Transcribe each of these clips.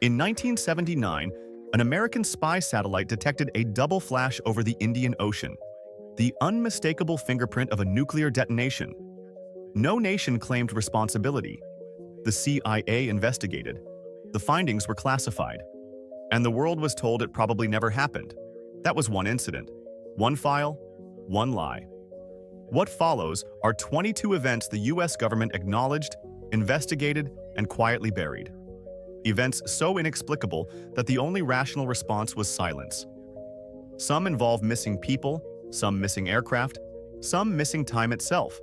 In 1979, an American spy satellite detected a double flash over the Indian Ocean, the unmistakable fingerprint of a nuclear detonation. No nation claimed responsibility. The CIA investigated. The findings were classified. And the world was told it probably never happened. That was one incident. One file, one lie. What follows are 22 events the US government acknowledged, investigated, and quietly buried. Events so inexplicable that the only rational response was silence. Some involve missing people, some missing aircraft, some missing time itself.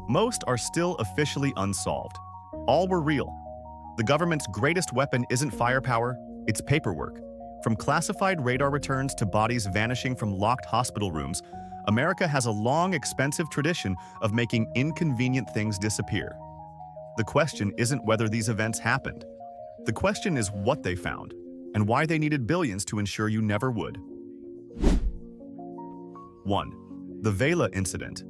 Most are still officially unsolved. All were real. The government's greatest weapon isn't firepower, it's paperwork. From classified radar returns to bodies vanishing from locked hospital rooms, America has a long, expensive tradition of making inconvenient things disappear. The question isn't whether these events happened. The question is what they found, and why they needed billions to ensure you never would. 1. The Vela Incident.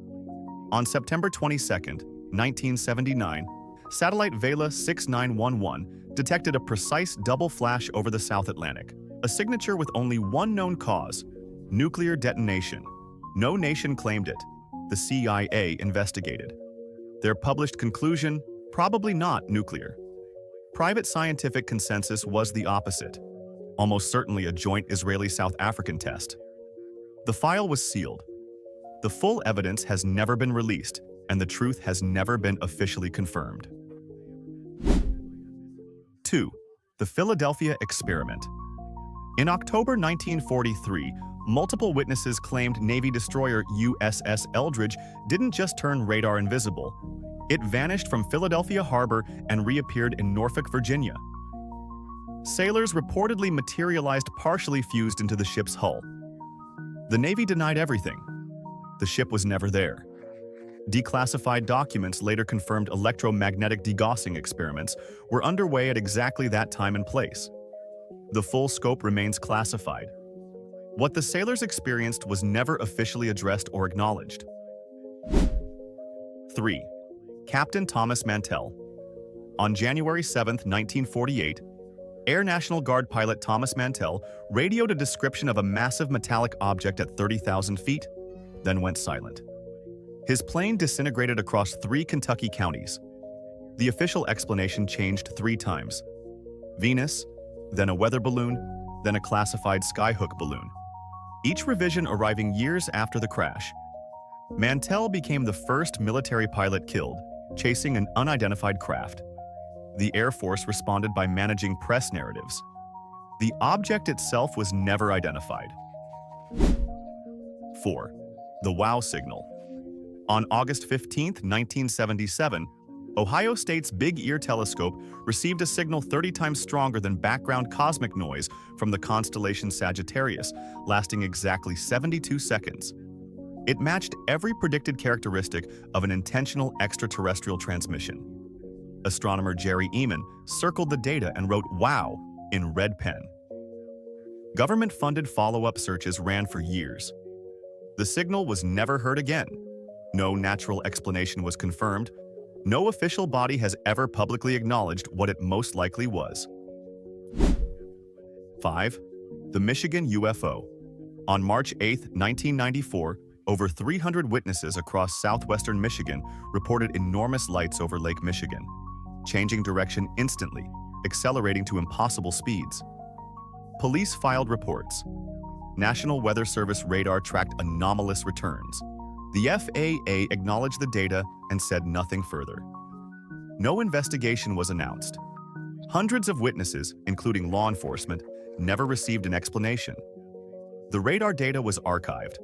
On September 22, 1979, satellite Vela 6911 detected a precise double flash over the South Atlantic, a signature with only one known cause: nuclear detonation. No nation claimed it. The CIA investigated. Their published conclusion: probably not nuclear. Private scientific consensus was the opposite, almost certainly a joint Israeli-South African test. The file was sealed. The full evidence has never been released, and the truth has never been officially confirmed. 2. The Philadelphia Experiment. In October 1943, multiple witnesses claimed Navy destroyer USS Eldridge didn't just turn radar invisible. It vanished from Philadelphia Harbor and reappeared in Norfolk, Virginia. Sailors reportedly materialized partially fused into the ship's hull. The Navy denied everything. The ship was never there. Declassified documents later confirmed electromagnetic degaussing experiments were underway at exactly that time and place. The full scope remains classified. What the sailors experienced was never officially addressed or acknowledged. 3. Captain Thomas Mantell. On January 7, 1948, Air National Guard pilot Thomas Mantell radioed a description of a massive metallic object at 30,000 feet, then went silent. His plane disintegrated across 3 Kentucky counties. The official explanation changed 3 times: Venus, then a weather balloon, then a classified skyhook balloon. Each revision arriving years after the crash. Mantell became the first military pilot killed, chasing an unidentified craft. The Air Force responded by managing press narratives. The object itself was never identified. 4. The WOW signal. On August 15, 1977, Ohio State's Big Ear Telescope received a signal 30 times stronger than background cosmic noise from the constellation Sagittarius, lasting exactly 72 seconds. It matched every predicted characteristic of an intentional extraterrestrial transmission. Astronomer Jerry Eman circled the data and wrote "WOW" in red pen. Government-funded follow-up searches ran for years. The signal was never heard again. No natural explanation was confirmed. No official body has ever publicly acknowledged what it most likely was. 5. The Michigan UFO. On March 8, 1994, over 300 witnesses across southwestern Michigan reported enormous lights over Lake Michigan, changing direction instantly, accelerating to impossible speeds. Police filed reports. National Weather Service radar tracked anomalous returns. The FAA acknowledged the data and said nothing further. No investigation was announced. Hundreds of witnesses, including law enforcement, never received an explanation. The radar data was archived.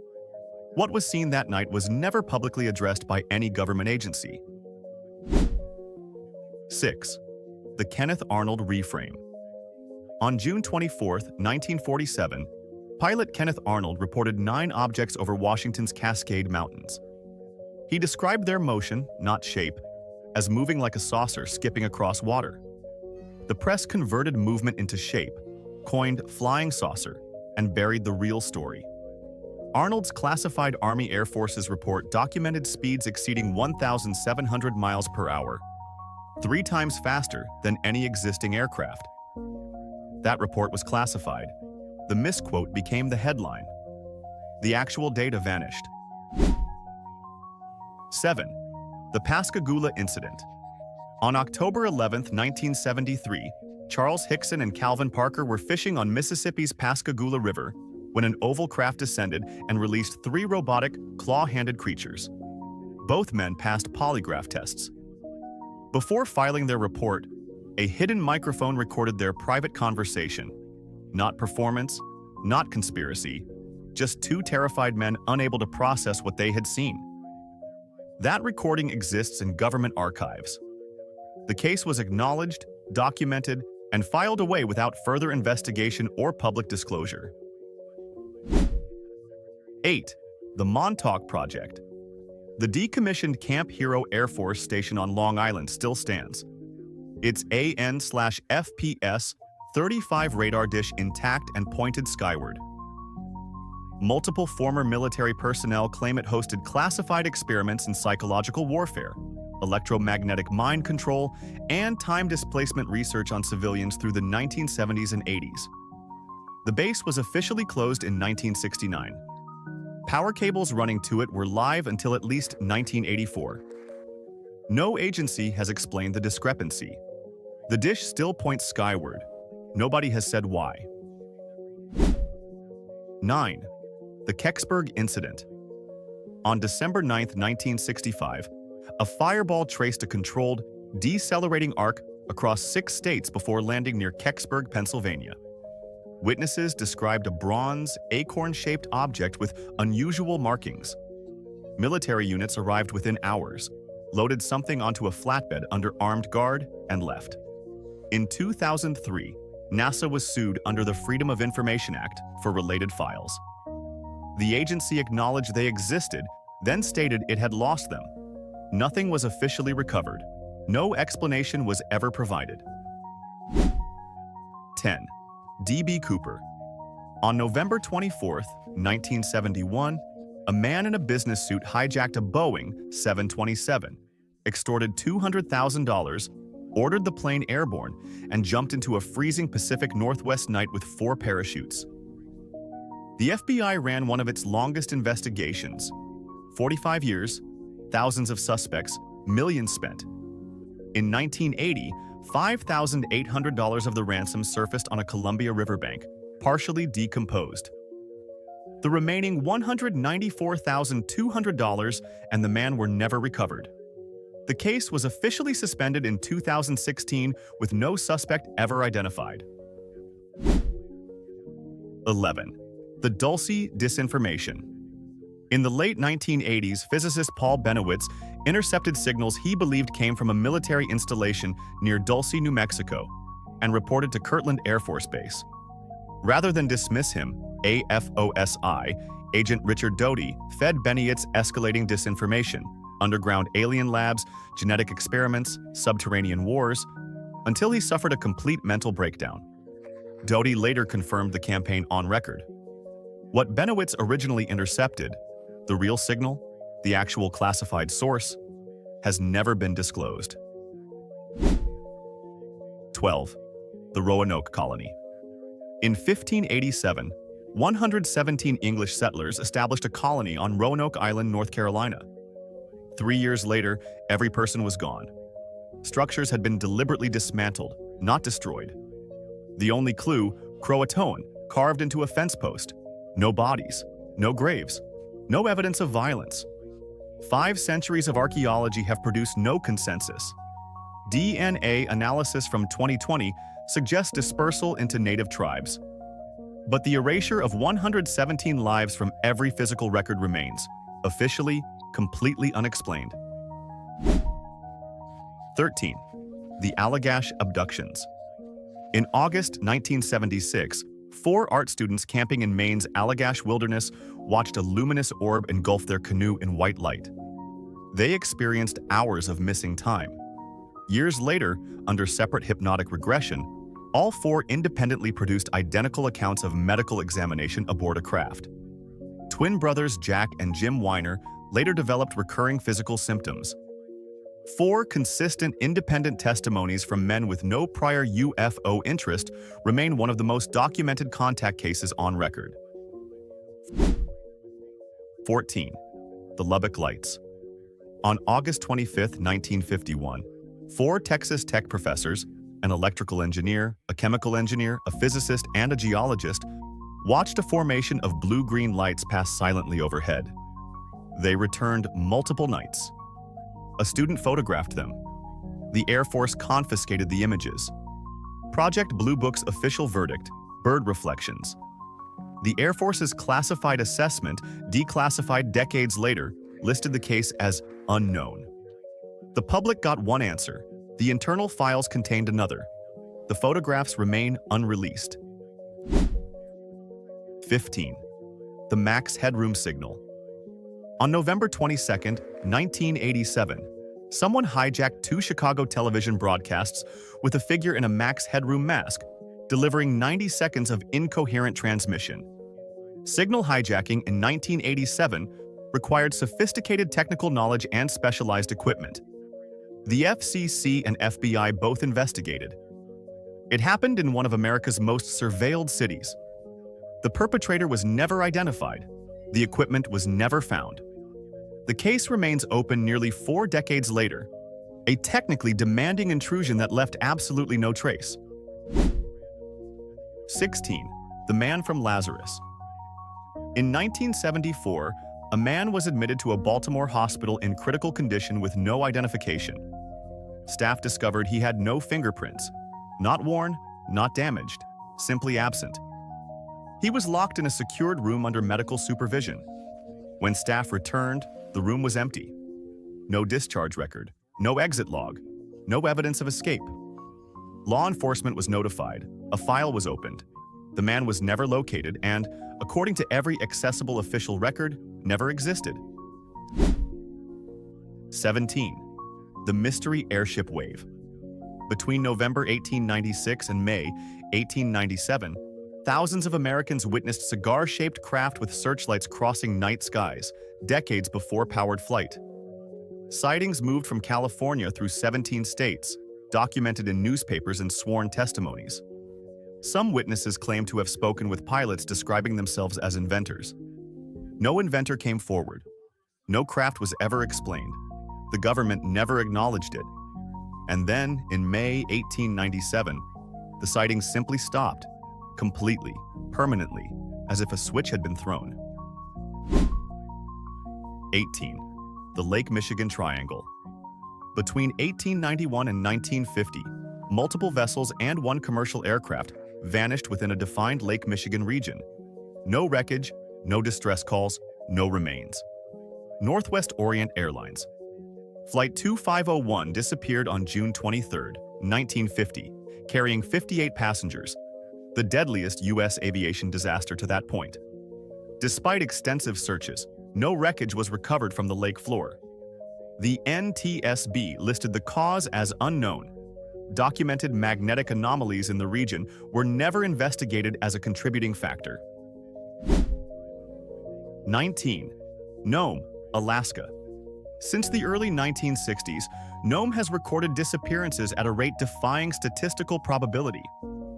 What was seen that night was never publicly addressed by any government agency. 6. The Kenneth Arnold reframe. On June 24, 1947, pilot Kenneth Arnold reported 9 objects over Washington's Cascade Mountains. He described their motion, not shape, as moving like a saucer skipping across water. The press converted movement into shape, coined flying saucer, and buried the real story. Arnold's classified Army Air Force's report documented speeds exceeding 1,700 miles per hour, 3 times faster than any existing aircraft. That report was classified. The misquote became the headline. The actual data vanished. 7. The Pascagoula Incident. On October 11, 1973, Charles Hickson and Calvin Parker were fishing on Mississippi's Pascagoula River when an oval craft descended and released 3 robotic, claw-handed creatures. Both men passed polygraph tests. Before filing their report, a hidden microphone recorded their private conversation. Not performance, not conspiracy, just 2 terrified men unable to process what they had seen. That recording exists in government archives. The case was acknowledged, documented, and filed away without further investigation or public disclosure. 8. The Montauk Project. The decommissioned Camp Hero Air Force Station on Long Island still stands. Its AN/FPS 35 radar dish intact and pointed skyward. Multiple former military personnel claim it hosted classified experiments in psychological warfare, electromagnetic mind control, and time displacement research on civilians through the 1970s and 80s. The base was officially closed in 1969. Power cables running to it were live until at least 1984. No agency has explained the discrepancy. The dish still points skyward. Nobody has said why. 9. The Kecksburg Incident. On December 9, 1965, a fireball traced a controlled, decelerating arc across 6 states before landing near Kecksburg, Pennsylvania. Witnesses described a bronze, acorn-shaped object with unusual markings. Military units arrived within hours, loaded something onto a flatbed under armed guard, and left. In 2003, NASA was sued under the Freedom of Information Act for related files. The agency acknowledged they existed, then stated it had lost them. Nothing was officially recovered. No explanation was ever provided. 10. D.B. Cooper. On November 24, 1971, a man in a business suit hijacked a Boeing 727, extorted $200,000, ordered the plane airborne, and jumped into a freezing Pacific Northwest night with 4 parachutes. The FBI ran one of its longest investigations. 45 years, thousands of suspects, millions spent. In 1980, $5,800 of the ransom surfaced on a Columbia riverbank, partially decomposed. The remaining $194,200 and the man were never recovered. The case was officially suspended in 2016 with no suspect ever identified. 11. The Dulce Disinformation. In the late 1980s, physicist Paul Benowitz intercepted signals he believed came from a military installation near Dulce, New Mexico, and reported to Kirtland Air Force Base. Rather than dismiss him, AFOSI, Agent Richard Doty, fed Benowitz escalating disinformation, underground alien labs, genetic experiments, subterranean wars, until he suffered a complete mental breakdown. Doty later confirmed the campaign on record. What Benowitz originally intercepted, the real signal, the actual classified source, has never been disclosed. 12. The Roanoke Colony. In 1587, 117 English settlers established a colony on Roanoke Island, North Carolina. 3 years later, every person was gone. Structures had been deliberately dismantled, not destroyed. The only clue, Croatoan, carved into a fence post. No bodies, no graves, no evidence of violence. 5 centuries of archaeology have produced no consensus. DNA analysis from 2020 suggests dispersal into native tribes. But the erasure of 117 lives from every physical record remains, officially, completely unexplained. 13. The Allagash Abductions. In August 1976, 4 art students camping in Maine's Allagash Wilderness watched a luminous orb engulf their canoe in white light. They experienced hours of missing time. Years later, under separate hypnotic regression, all 4 independently produced identical accounts of medical examination aboard a craft. Twin brothers Jack and Jim Weiner later developed recurring physical symptoms. 4 consistent independent testimonies from men with no prior UFO interest remain one of the most documented contact cases on record. 14. The Lubbock Lights. On August 25, 1951, 4 Texas Tech professors, an electrical engineer, a chemical engineer, a physicist, and a geologist, watched a formation of blue-green lights pass silently overhead. They returned multiple nights. A student photographed them. The Air Force confiscated the images. Project Blue Book's official verdict, bird reflections. The Air Force's classified assessment, declassified decades later, listed the case as unknown. The public got one answer. The internal files contained another. The photographs remain unreleased. 15. The max headroom signal. On November 22, 1987, someone hijacked 2 Chicago television broadcasts with a figure in a max headroom mask, delivering 90 seconds of incoherent transmission. Signal hijacking in 1987 required sophisticated technical knowledge and specialized equipment. The FCC and FBI both investigated. It happened in one of America's most surveilled cities. The perpetrator was never identified. The equipment was never found. The case remains open nearly 4 decades later, a technically demanding intrusion that left absolutely no trace. 16. The Man from Lazarus. In 1974, a man was admitted to a Baltimore hospital in critical condition with no identification. Staff discovered he had no fingerprints, not worn, not damaged, simply absent. He was locked in a secured room under medical supervision. When staff returned, the room was empty. No discharge record, no exit log, no evidence of escape. Law enforcement was notified. A file was opened. The man was never located and, according to every accessible official record, never existed. 17. The mystery airship wave. Between November 1896 and May 1897, thousands of Americans witnessed cigar-shaped craft with searchlights crossing night skies, decades before powered flight. Sightings moved from California through 17 states, documented in newspapers and sworn testimonies. Some witnesses claim to have spoken with pilots describing themselves as inventors. No inventor came forward. No craft was ever explained. The government never acknowledged it. And then, in May 1897, the sightings simply stopped, completely, permanently, as if a switch had been thrown. 18. The Lake Michigan Triangle. Between 1891 and 1950, multiple vessels and 1 commercial aircraft vanished within a defined Lake Michigan region. No wreckage, no distress calls, no remains. Northwest Orient Airlines. Flight 2501 disappeared on June 23, 1950, carrying 58 passengers, the deadliest U.S. aviation disaster to that point. Despite extensive searches, no wreckage was recovered from the lake floor. The NTSB listed the cause as unknown. Documented magnetic anomalies in the region were never investigated as a contributing factor. 19. Nome, Alaska. Since the early 1960s, Nome has recorded disappearances at a rate defying statistical probability.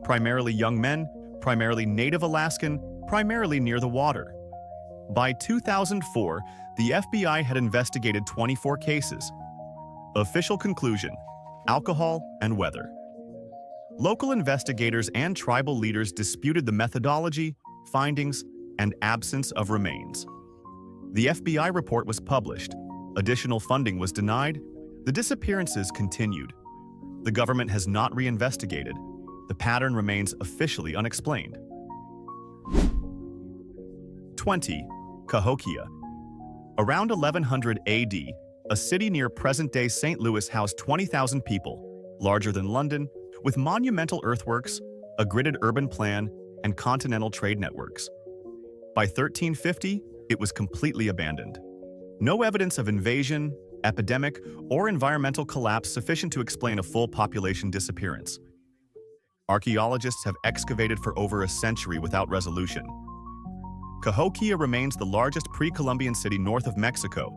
Primarily young men, primarily native Alaskan, primarily near the water. By 2004, the FBI had investigated 24 cases. Official conclusion: alcohol and weather. Local investigators and tribal leaders disputed the methodology, findings, and absence of remains. The FBI report was published. Additional funding was denied. The disappearances continued. The government has not reinvestigated. The pattern remains officially unexplained. 20. Cahokia. Around 1100 AD, a city near present-day St. Louis housed 20,000 people, larger than London, with monumental earthworks, a gridded urban plan, and continental trade networks. By 1350, it was completely abandoned. No evidence of invasion, epidemic, or environmental collapse sufficient to explain a full population disappearance. Archaeologists have excavated for over a century without resolution. Cahokia remains the largest pre-Columbian city north of Mexico,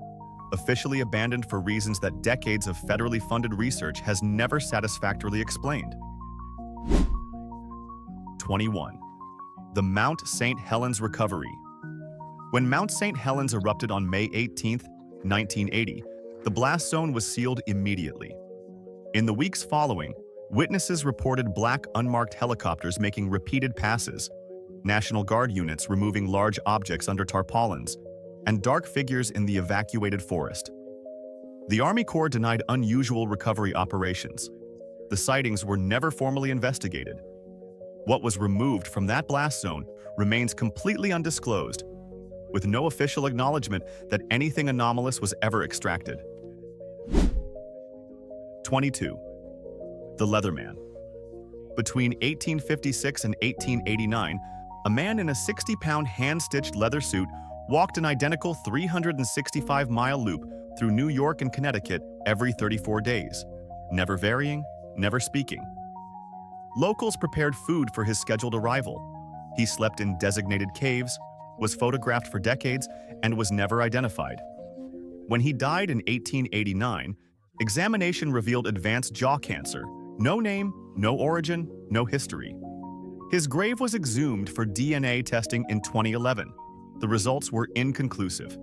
officially abandoned for reasons that decades of federally funded research has never satisfactorily explained. 21. The Mount St. Helens Recovery. When Mount St. Helens erupted on May 18, 1980, the blast zone was sealed immediately. In the weeks following, witnesses reported black unmarked helicopters making repeated passes, National Guard units removing large objects under tarpaulins, and dark figures in the evacuated forest. The Army Corps denied unusual recovery operations. The sightings were never formally investigated. What was removed from that blast zone remains completely undisclosed, with no official acknowledgement that anything anomalous was ever extracted. 22. The Leatherman. Between 1856 and 1889, a man in a 60-pound hand-stitched leather suit walked an identical 365-mile loop through New York and Connecticut every 34 days, never varying, never speaking. Locals prepared food for his scheduled arrival. He slept in designated caves, was photographed for decades, and was never identified. When he died in 1889, examination revealed advanced jaw cancer, no name, no origin, no history. His grave was exhumed for DNA testing in 2011. The results were inconclusive.